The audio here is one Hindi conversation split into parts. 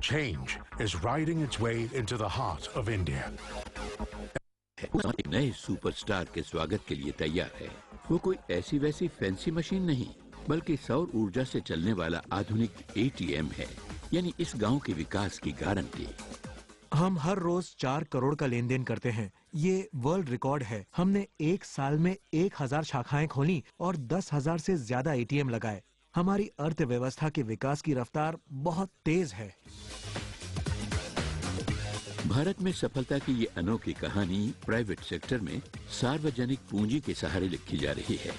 Change is riding its way into the heart of India. एक नए सुपरस्टार के स्वागत के लिए तैयार है। वो कोई ऐसी वैसी फैंसी मशीन नहीं, बल्कि सौर ऊर्जा से चलने वाला आधुनिक ATM है, यानी इस गांव के विकास की गारंटी। हम हर रोज 4 करोड़ का लेन देन करते हैं। ये वर्ल्ड रिकॉर्ड है। हमने एक साल में 1000 शाखाएं खोली और 10,000 से ज्यादा ATM लगाए। हमारी अर्थव्यवस्था के विकास की रफ्तार बहुत तेज है। भारत में सफलता की ये अनोखी कहानी प्राइवेट सेक्टर में सार्वजनिक पूंजी के सहारे लिखी जा रही है।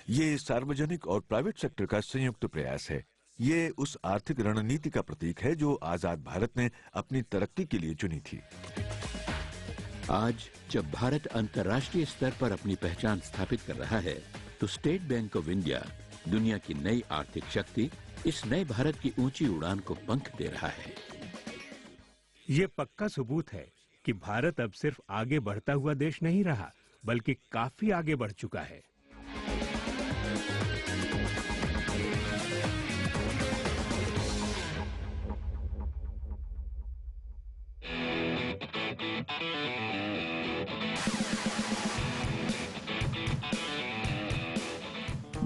ये सार्वजनिक और प्राइवेट सेक्टर का संयुक्त प्रयास है। ये उस आर्थिक रणनीति का प्रतीक है जो आजाद भारत ने अपनी तरक्की के लिए चुनी थी। आज जब भारत अंतर्राष्ट्रीय स्तर पर अपनी पहचान स्थापित कर रहा है, तो स्टेट बैंक ऑफ इंडिया दुनिया की नई आर्थिक शक्ति इस नए भारत की ऊंची उड़ान को पंख दे रहा है। ये पक्का सबूत है कि भारत अब सिर्फ आगे बढ़ता हुआ देश नहीं रहा, बल्कि काफी आगे बढ़ चुका है।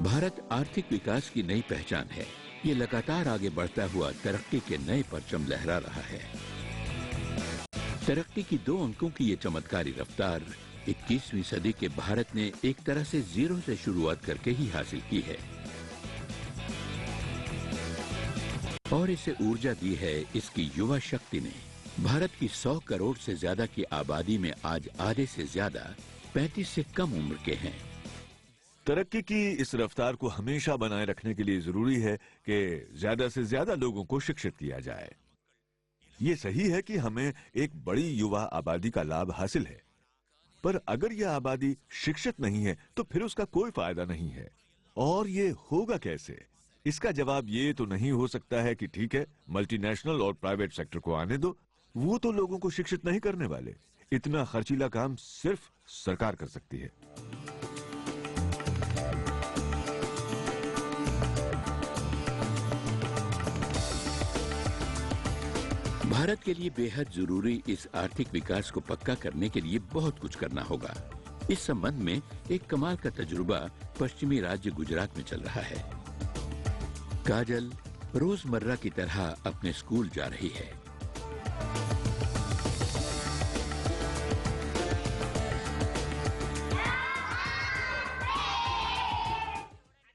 भारत आर्थिक विकास की नई पहचान है। ये लगातार आगे बढ़ता हुआ तरक्की के नए परचम लहरा रहा है। तरक्की की 2 अंकों की ये चमत्कारी रफ्तार 21वीं सदी के भारत ने एक तरह से जीरो से शुरुआत करके ही हासिल की है, और इसे ऊर्जा दी है इसकी युवा शक्ति ने। भारत की 100 करोड़ से ज्यादा की आबादी में आज आधे से ज्यादा 35 से कम उम्र के हैं। तरक्की की इस रफ्तार को हमेशा बनाए रखने के लिए जरूरी है कि ज्यादा से ज्यादा लोगों को शिक्षित किया जाए। ये सही है कि हमें एक बड़ी युवा आबादी का लाभ हासिल है, पर अगर यह आबादी शिक्षित नहीं है तो फिर उसका कोई फायदा नहीं है। और ये होगा कैसे? इसका जवाब ये तो नहीं हो सकता है कि ठीक है, मल्टीनेशनल और प्राइवेट सेक्टर को आने दो, वो तो लोगों को शिक्षित नहीं करने वाले। इतना खर्चीला काम सिर्फ सरकार कर सकती है। भारत के लिए बेहद जरूरी इस आर्थिक विकास को पक्का करने के लिए बहुत कुछ करना होगा। इस संबंध में एक कमाल का तजुर्बा पश्चिमी राज्य गुजरात में चल रहा है। काजल रोजमर्रा की तरह अपने स्कूल जा रही है।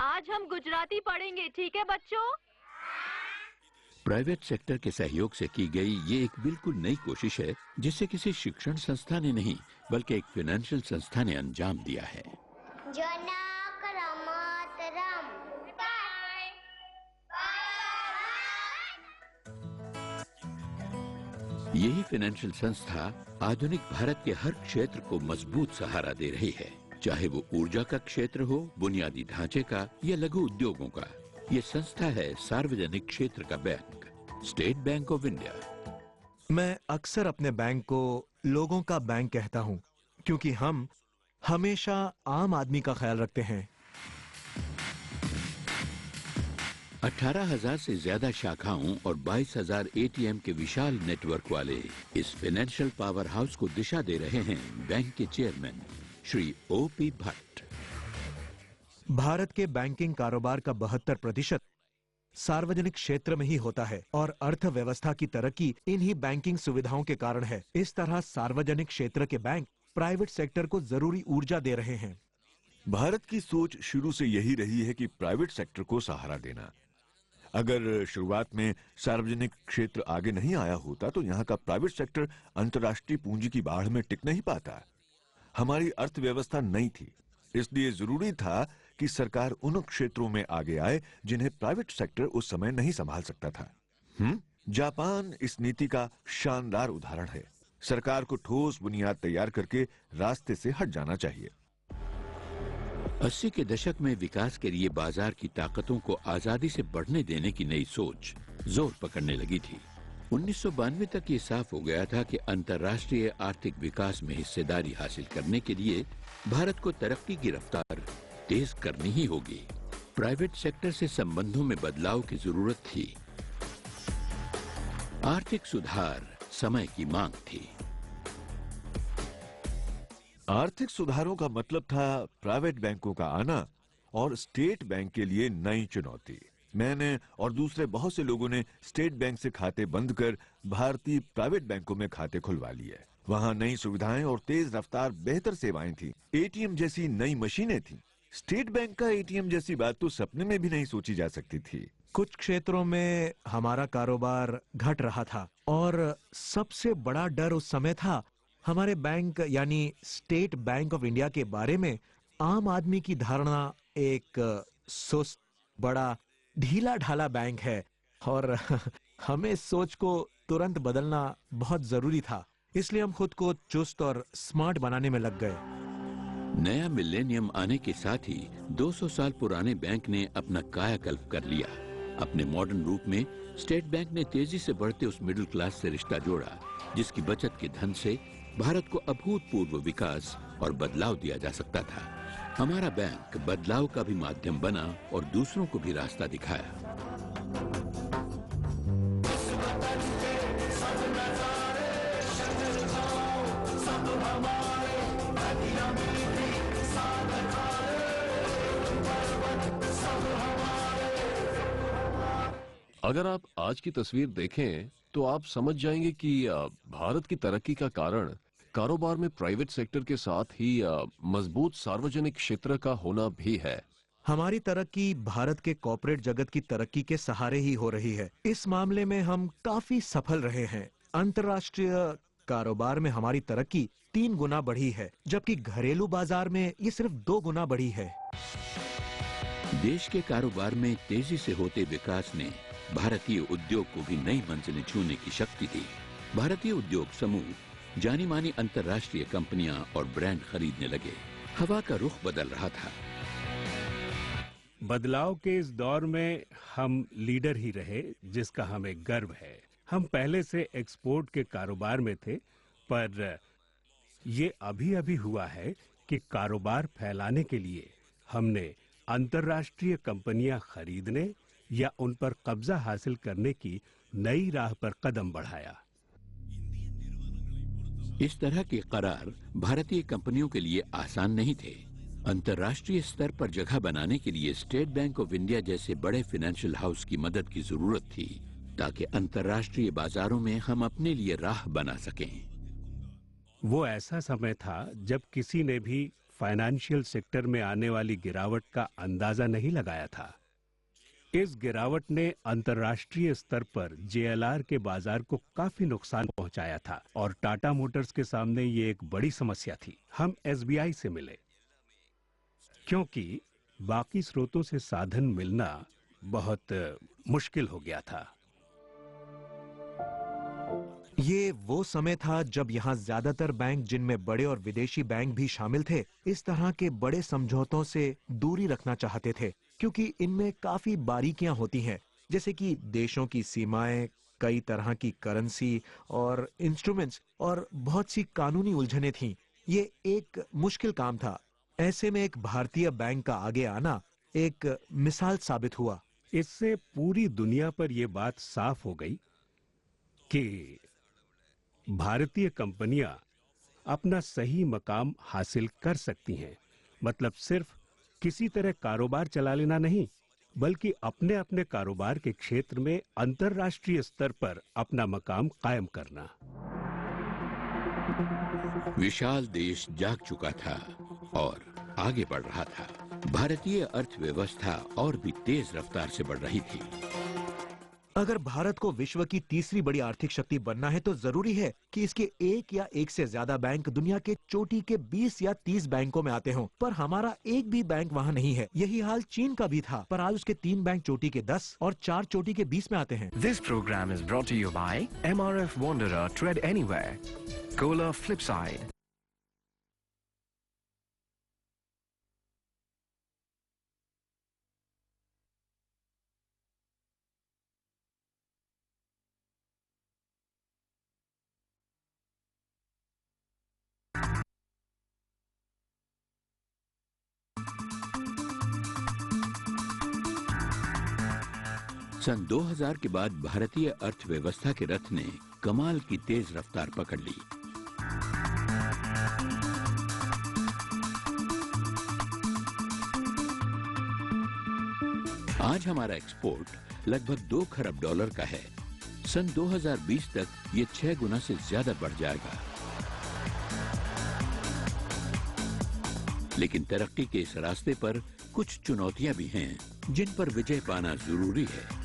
आज हम गुजराती पढ़ेंगे, ठीक है बच्चों? प्राइवेट सेक्टर के सहयोग से की गई ये एक बिल्कुल नई कोशिश है, जिसे किसी शिक्षण संस्था ने नहीं, बल्कि एक फाइनेंशियल संस्था ने अंजाम दिया है। यही फाइनेंशियल संस्था आधुनिक भारत के हर क्षेत्र को मजबूत सहारा दे रही है, चाहे वो ऊर्जा का क्षेत्र हो, बुनियादी ढांचे का या लघु उद्योगों का। ये संस्था है सार्वजनिक क्षेत्र का bank, state bank of India. मैं अक्सर अपने बैंक को लोगों का बैंक कहता हूं, क्योंकि हम हमेशा आम आदमी का ख्याल रखते हैं। 18,000 से ज्यादा शाखाओं और 22,000 ATM के विशाल नेटवर्क वाले इस फाइनेंशियल पावर हाउस को दिशा दे रहे हैं बैंक के चेयरमैन श्री OP भट्ट। भारत के बैंकिंग कारोबार का 72% सार्वजनिक क्षेत्र में ही होता है और अर्थव्यवस्था की तरक्की इन्हीं बैंकिंग सुविधाओं के कारण है। इस तरह सार्वजनिक क्षेत्र के बैंक प्राइवेट सेक्टर को जरूरी ऊर्जा दे रहे हैं। भारत की सोच शुरू से यही रही है कि प्राइवेट सेक्टर को सहारा देना। अगर शुरुआत में सार्वजनिक क्षेत्र आगे नहीं आया होता तो यहाँ का प्राइवेट सेक्टर अंतर्राष्ट्रीय पूंजी की बाढ़ में टिक नहीं पाता। हमारी अर्थव्यवस्था नई थी, इसलिए जरूरी था कि सरकार उन क्षेत्रों में आगे आए जिन्हें प्राइवेट सेक्टर उस समय नहीं संभाल सकता था। जापान इस नीति का शानदार उदाहरण है। सरकार को ठोस बुनियाद तैयार करके रास्ते से हट जाना चाहिए। 80 के दशक में विकास के लिए बाजार की ताकतों को आजादी से बढ़ने देने की नई सोच जोर पकड़ने लगी थी। 1992 तक ये साफ हो गया था कि अंतर्राष्ट्रीय आर्थिक विकास में हिस्सेदारी हासिल करने के लिए भारत को तरक्की की रफ्तार तेज करनी ही होगी। प्राइवेट सेक्टर से संबंधों में बदलाव की जरूरत थी। आर्थिक सुधार समय की मांग थी। आर्थिक सुधारों का मतलब था प्राइवेट बैंकों का आना और स्टेट बैंक के लिए नई चुनौती। मैंने और दूसरे बहुत से लोगों ने स्टेट बैंक से खाते बंद कर भारतीय प्राइवेट बैंकों में खाते खुलवा लिए। वहां नई सुविधाएं और तेज रफ्तार बेहतर सेवाएं थी। एटीएम जैसी नई मशीनें थी। स्टेट बैंक का एटीएम जैसी बात तो सपने में भी नहीं सोची जा सकती थी। कुछ क्षेत्रों में हमारा कारोबार घट रहा था और सबसे बड़ा डर उस समय था हमारे बैंक यानी स्टेट बैंक ऑफ इंडिया के बारे में आम आदमी की धारणा एक सुस्त, बड़ा, ढीला ढाला बैंक है और हमें इस सोच को तुरंत बदलना बहुत जरूरी था। इसलिए हम खुद को चुस्त और स्मार्ट बनाने में लग गए। नया मिलेनियम आने के साथ ही 200 साल पुराने बैंक ने अपना कायाकल्प कर लिया। अपने मॉडर्न रूप में स्टेट बैंक ने तेजी से बढ़ते उस मिडिल क्लास से रिश्ता जोड़ा जिसकी बचत के धन से भारत को अभूतपूर्व विकास और बदलाव दिया जा सकता था। हमारा बैंक बदलाव का भी माध्यम बना और दूसरों को भी रास्ता दिखाया। अगर आप आज की तस्वीर देखें तो आप समझ जाएंगे कि भारत की तरक्की का कारण कारोबार में प्राइवेट सेक्टर के साथ ही मजबूत सार्वजनिक क्षेत्र का होना भी है। हमारी तरक्की भारत के कॉर्पोरेट जगत की तरक्की के सहारे ही हो रही है। इस मामले में हम काफी सफल रहे हैं। अंतर्राष्ट्रीय कारोबार में हमारी तरक्की 3 गुना बढ़ी है, जबकि घरेलू बाजार में ये सिर्फ 2 गुना बढ़ी है। देश के कारोबार में तेजी से होते विकास ने भारतीय उद्योग को भी नई मंजिलें छूने की शक्ति दी। भारतीय उद्योग समूह जानी मानी अंतर्राष्ट्रीय कंपनियां और ब्रांड खरीदने लगे। हवा का रुख बदल रहा था। बदलाव के इस दौर में हम लीडर ही रहे, जिसका हमें गर्व है। हम पहले से एक्सपोर्ट के कारोबार में थे, पर ये अभी अभी हुआ है कि कारोबार फैलाने के लिए हमने अंतर्राष्ट्रीय कंपनियां खरीदने या उन पर कब्जा हासिल करने की नई राह पर कदम बढ़ाया। इस तरह के करार भारतीय कंपनियों के लिए आसान नहीं थे। अंतर्राष्ट्रीय स्तर पर जगह बनाने के लिए स्टेट बैंक ऑफ इंडिया जैसे बड़े फाइनेंशियल हाउस की मदद की जरूरत थी, ताकि अंतर्राष्ट्रीय बाजारों में हम अपने लिए राह बना सकें। वो ऐसा समय था जब किसी ने भी फाइनेंशियल सेक्टर में आने वाली गिरावट का अंदाजा नहीं लगाया था। इस गिरावट ने अंतर्राष्ट्रीय स्तर पर जेएलआर के बाजार को काफी नुकसान पहुंचाया था और टाटा मोटर्स के सामने ये एक बड़ी समस्या थी। हम एसबीआई से मिले क्योंकि बाकी स्रोतों से साधन मिलना बहुत मुश्किल हो गया था। ये वो समय था जब यहाँ ज्यादातर बैंक, जिनमें बड़े और विदेशी बैंक भी शामिल थे, इस तरह के बड़े समझौतों से दूरी रखना चाहते थे, क्योंकि इनमें काफी बारीकियां होती हैं, जैसे कि देशों की सीमाएं, कई तरह की करेंसी और इंस्ट्रूमेंट्स और बहुत सी कानूनी उलझनें थीं। ये एक मुश्किल काम था। ऐसे में एक भारतीय बैंक का आगे आना एक मिसाल साबित हुआ। इससे पूरी दुनिया पर यह बात साफ हो गई कि भारतीय कंपनियां अपना सही मकाम हासिल कर सकती हैं। मतलब सिर्फ किसी तरह कारोबार चला लेना नहीं, बल्कि अपने अपने कारोबार के क्षेत्र में अंतर्राष्ट्रीय स्तर पर अपना मकाम कायम करना। विशाल देश जाग चुका था और आगे बढ़ रहा था। भारतीय अर्थव्यवस्था और भी तेज रफ्तार से बढ़ रही थी। अगर भारत को विश्व की तीसरी बड़ी आर्थिक शक्ति बनना है तो जरूरी है कि इसके एक या एक से ज्यादा बैंक दुनिया के चोटी के 20 या 30 बैंकों में आते हों, पर हमारा एक भी बैंक वहां नहीं है। यही हाल चीन का भी था, पर आज उसके 3 बैंक चोटी के 10 और 4 चोटी के 20 में आते हैं। This program is brought to you by MRF Wanderer Tread Anywhere, Kohler Flipside. सन 2000 के बाद भारतीय अर्थव्यवस्था के रथ ने कमाल की तेज रफ्तार पकड़ ली। आज हमारा एक्सपोर्ट लगभग 2 खरब डॉलर का है। सन 2020 तक ये 6 गुना से ज्यादा बढ़ जाएगा। लेकिन तरक्की के इस रास्ते पर कुछ चुनौतियां भी हैं, जिन पर विजय पाना जरूरी है।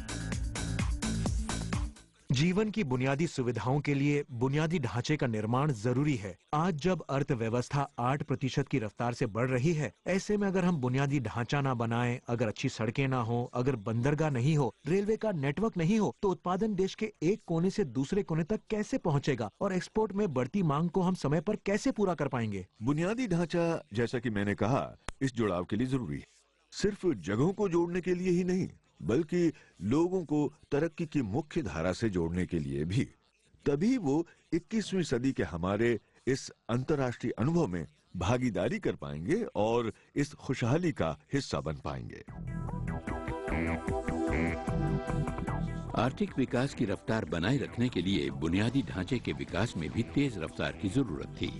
जीवन की बुनियादी सुविधाओं के लिए बुनियादी ढांचे का निर्माण जरूरी है। आज जब अर्थव्यवस्था 8% की रफ्तार से बढ़ रही है, ऐसे में अगर हम बुनियादी ढांचा ना बनाएं, अगर अच्छी सड़कें ना हो, अगर बंदरगाह नहीं हो, रेलवे का नेटवर्क नहीं हो, तो उत्पादन देश के एक कोने से दूसरे कोने तक कैसे पहुंचेगा और एक्सपोर्ट में बढ़ती मांग को हम समय पर कैसे पूरा कर पाएंगे? बुनियादी ढांचा, जैसा कि मैंने कहा, इस जुड़ाव के लिए जरूरी है। सिर्फ जगहों को जोड़ने के लिए ही नहीं, बल्कि लोगों को तरक्की की मुख्य धारा से जोड़ने के लिए भी। तभी वो 21वीं सदी के हमारे इस अंतर्राष्ट्रीय अनुभव में भागीदारी कर पाएंगे और इस खुशहाली का हिस्सा बन पाएंगे। आर्थिक विकास की रफ्तार बनाए रखने के लिए बुनियादी ढांचे के विकास में भी तेज रफ्तार की जरूरत थी।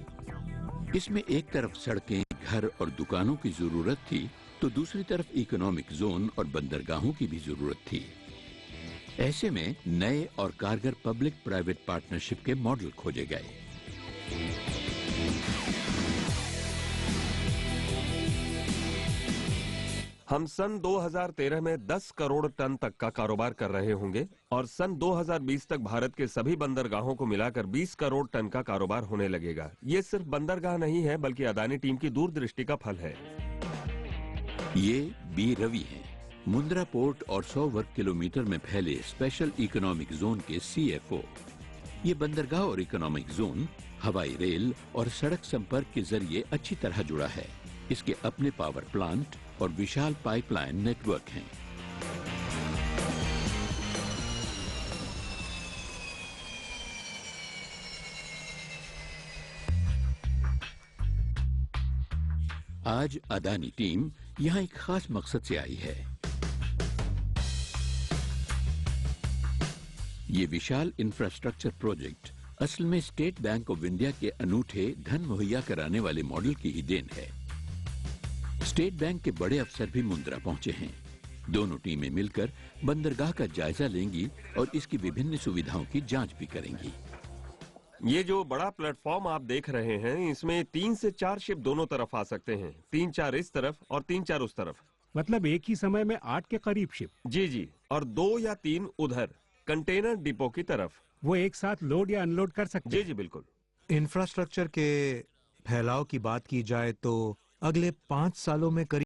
इसमें एक तरफ सड़कें, घर और दुकानों की जरूरत थी, तो दूसरी तरफ इकोनॉमिक जोन और बंदरगाहों की भी जरूरत थी। ऐसे में नए और कारगर पब्लिक प्राइवेट पार्टनरशिप के मॉडल खोजे गए। हम सन 2013 में 10 करोड़ टन तक का कारोबार कर रहे होंगे और सन 2020 तक भारत के सभी बंदरगाहों को मिलाकर 20 करोड़ टन का कारोबार होने लगेगा। ये सिर्फ बंदरगाह नहीं है, बल्कि अदानी टीम की दूरदृष्टि का फल है। ये बी रवि हैं, मुंद्रा पोर्ट और 100 वर्ग किलोमीटर में फैले स्पेशल इकोनॉमिक जोन के CFO। ये बंदरगाह और इकोनॉमिक जोन हवाई, रेल और सड़क संपर्क के जरिए अच्छी तरह जुड़ा है। इसके अपने पावर प्लांट और विशाल पाइपलाइन नेटवर्क हैं। आज अदानी टीम यहां एक खास मकसद से आई है। ये विशाल इंफ्रास्ट्रक्चर प्रोजेक्ट असल में स्टेट बैंक ऑफ इंडिया के अनूठे धन मुहैया कराने वाले मॉडल की ही देन है। स्टेट बैंक के बड़े अफसर भी मुंद्रा पहुंचे हैं। दोनों टीमें मिलकर बंदरगाह का जायजा लेंगी और इसकी विभिन्न सुविधाओं की जांच भी करेंगी। ये जो बड़ा प्लेटफॉर्म आप देख रहे हैं, इसमें 3 से 4 शिप दोनों तरफ आ सकते हैं। 3-4 इस तरफ और 3-4 उस तरफ। मतलब एक ही समय में 8 के करीब शिप? जी जी, और 2 या 3 उधर कंटेनर डिपो की तरफ। वो एक साथ लोड या अनलोड कर सकते हैं? जी जी बिल्कुल। इंफ्रास्ट्रक्चर के फैलाव की बात की जाए तो अगले 5 सालों में करीब